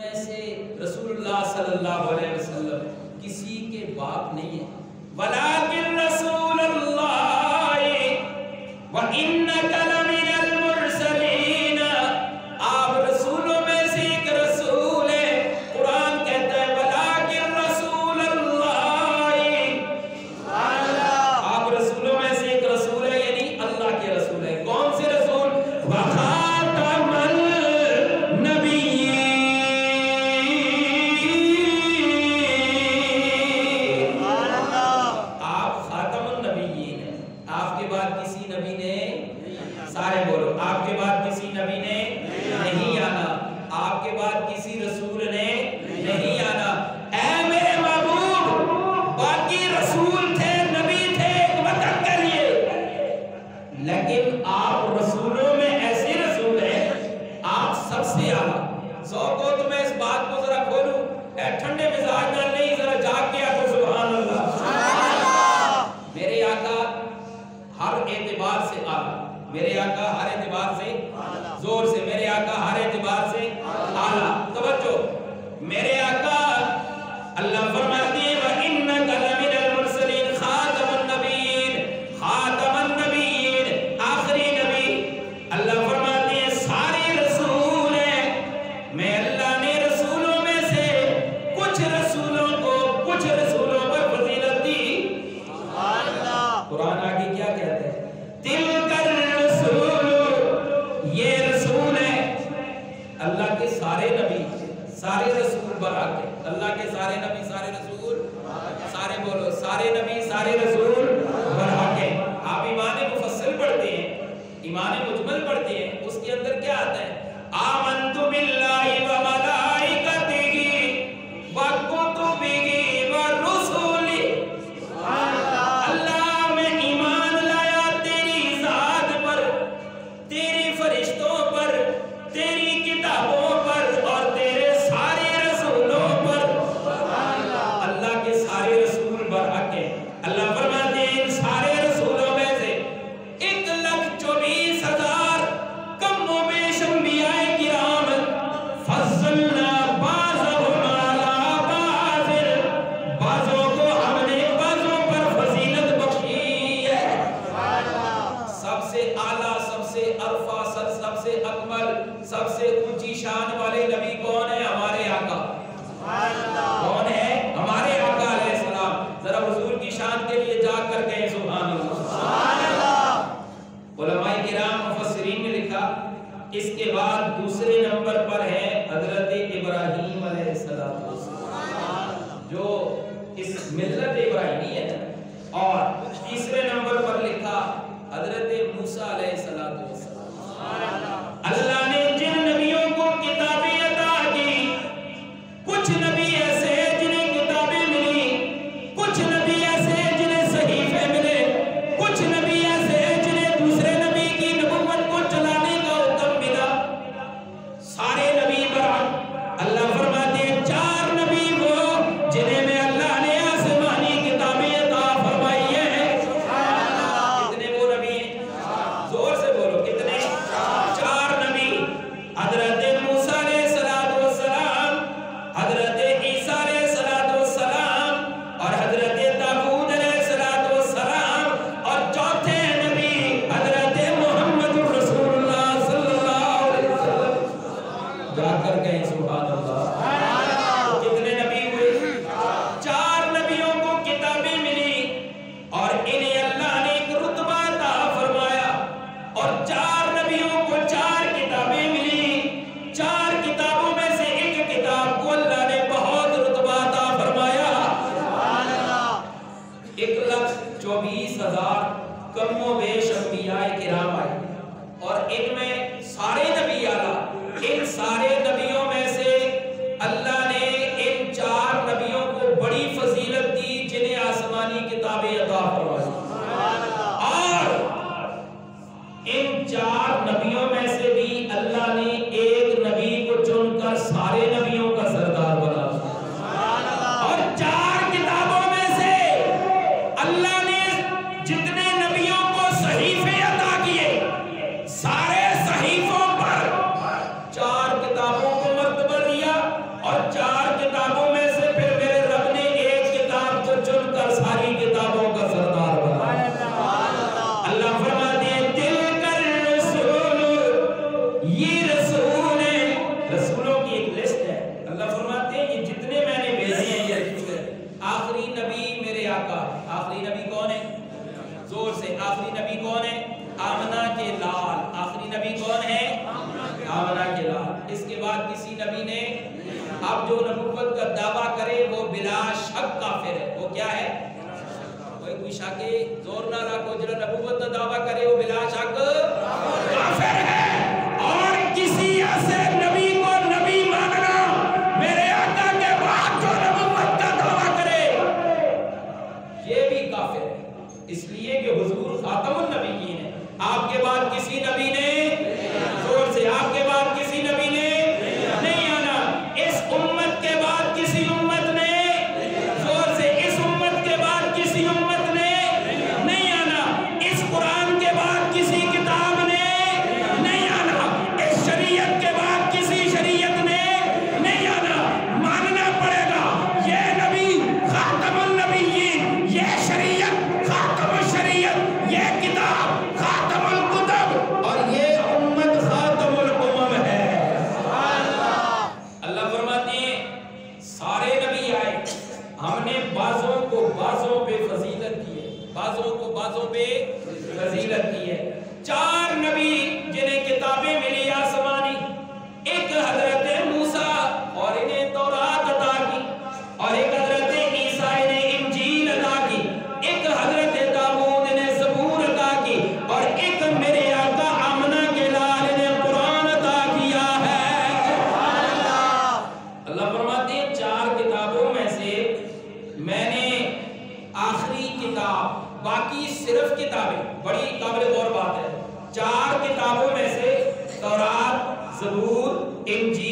میں سے رسول اللہ صلی اللہ علیہ وسلم کسی کے باپ نہیں ہے. ولیکن رسول اللہ وَإِنَّكَ لَمِنَ الْمُرْسَلِينَ، آپ رسولوں میں سے ایک رسول ہے. قرآن کہتا ہے ولیکن رسول اللہ، آپ رسولوں میں سے ایک رسول ہے، یعنی اللہ کے رسول ہے. کون سے رسول؟ وَخَاتَمَ النَّبِيِّينَ، آپ خاتم النبیین ہیں. آپ کے بعد کسی نبی نے، سارے بولو، آپ کے بعد کسی نبی نے نہیں آنا، آپ کے بعد کسی رسول نے نہیں آنا. اے میرے محبوب، باقی رسول تھے، نبی تھے ایک وقت کے لیے، لیکن آپ رسولوں میں ایسے رسول ہیں، آپ سب سے اعلیٰ. ذوق ہو تو میں اس بات کو ذرا کھولوں، اے ٹھنڈے مزاج نال نہیں، ذرا جاگ کے آکو سبحان اللہ. میرے آقا ہر اعتبار سے اعلیٰ، میرے آقا ہر اعتبار سے، زور سے، میرے آقا ہر اعتبار سے اعلیٰ. توجہ، میرے آقا اللہ فرماتے ہیں وَإِنَّكَ لَمِنَ الْمُرْسَلِينَ، خاتم النبیین، خاتم النبیین، آخری نبی. اللہ فرماتے ہیں سارے رسول ہیں، میں اللہ نے رسولوں میں سے کچھ رسولوں کو کچھ رسولوں پر فضیلت دی. قرآن آگے کیا کہتے ہیں؟ تِلْكَ الرُّسُولُ، یہ رسول ہیں. اللہ کے سارے نبی، سارے رسول برحق ہیں. اللہ کے سارے نبی، سارے رسول، سارے بولو، سارے نبی، سارے رسول برحق ہیں. آپ ایمان مفصل پڑھتے ہیں، ایمان مجمل پڑھتے ہیں، اس کے اندر کیا آتا ہے؟ آمنت باللہ وملائکتہ وکتبہ ورسلہ. اللہ میں ایمان لایا تیری ذات پر، تیری فرشتوں پر، تیری کتابوں پر اور تیرے سارے رسولوں پر. اللہ کے سارے رسول برحق ہیں. اللہ فرماتے ہیں ان سارے رسولوں میں سے 1,24,000 کم و بیش انبیاء کرام فضلنا بعضهم علی بعض، بعضوں کو ہم نے بعضوں پر فضیلت بخشی ہے. سب سے اعلیٰ، سب سے ارفع، سب سے اکمل، سب سے اونچی شان والے نبی کون ہے؟ ہمارے آقا. کون ہے؟ ہمارے آقا علیہ السلام. ذرا حضور کی شان کے لیے جاگ کر کہیں سبحان اللہ. علماء کرام مفسرین نے لکھا اس کے بعد دوسرے نمبر پر ہے حضرت ابراہیم علیہ السلام، جو اس ملت ابراہیمی ہے، اور تیسرے نمبر پر لکھا حضرت موسیٰ علیہ السلام. اللہ نے جن نبیوں کو کتابیں عطا کی، کچھ نبی ایسے ہیں جنہیں کتابیں ملی، کچھ نبی ایسے ہیں جنہیں صحیفے ملے، کچھ نبی ایسے ہیں جنہیں دوسرے نبی کی نبوت کو چلانے کا حکم ملا. سارے نبی برحق. اللہ فرماتے ہیں 4 نبی وہ جنہیں میں اللہ نے آسمانی کتابیں عطا فرمائی ہیں. کتنے وہ نبی ہیں؟ زور سے بولو، کتنے؟ 4 اور 4 کتابوں میں سے پھر میرے رب نے ایک کتاب کو چن کر ساری کتابوں کا سردار بنایا۔ اللہ فرماتے ہیں تلک الرسول، یہ رسول ہیں، رسولوں کی ایک لسٹ ہے۔ اللہ فرماتے ہیں یہ جتنے میں نے بھیجے ہیں یہ رسول ہیں۔ آخری نبی میرے آقا، آخری نبی کون ہے؟ زور سے، آخری نبی کون ہے؟ آمنہ کے لال۔ آخری نبی کون ہے؟ آمنہ کے لال۔ اس کے بعد کسی نبی نے، اب جو نبوت کا دعویٰ کرے وہ بلا شک کافر ہے۔ وہ کیا ہے؟ کوئی شاکے زور نہ رکھو، جو نبوت کا دعویٰ کرے وہ بلا شک کافر ہے۔ اور کسی ایسے نبی کو نبی ماننا، میرے آقا کے بعد جو نبوت کا دعویٰ کرے یہ بھی کافر ہے، اس لیے کہ حضور خاتم النبیین ہے۔ آپ کے بعد کسی نبی نے، زور سے، آپ کے بعد کسی نبی نے نہیں آنا۔ اس امت کے بعد کسی امت نے، زور سے، اس امت کے بعد کسی امت نے نہیں آنا۔ اس قرآن کے بعد کسی کتاب نے نہیں آنا۔ اس شریعت کے بعد کسی شریعت نے نہیں آنا۔ ماننا پڑے گا یہ نبی خاتم النبیین، یہ شریعت خاتم الشریعت، یہ کتاب خاتم الکتب، اور یہ امت خاتم الامم ہے۔ اللہ فرماتے ہیں سارے نبی آئے، ہم نے بعضوں کو بعضوں پہ فضیلت کی ہے، بعضوں کو بعضوں پہ فضیلت کی ہے۔ 4 نبی جنہیں کتابیں ملی آسمانی، ایک حضرت موسیٰ اور انہیں تورات عطا کی، اور ایک حضرت عیسیٰ انہیں انجیل عطا کی، ایک حضرت داؤد انہیں زبور عطا کی، اور ایک میرے آقا آمنہ کے لال انہیں قرآن عطا کیا ہے۔ اللہ فرماتے ہیں 4 کتابوں میں سے میں نے آخری کتاب، باقی صرف کتابیں، بڑی قابل غور بات ہے، 4 کتابوں میں سے تورات، زبور، انجیل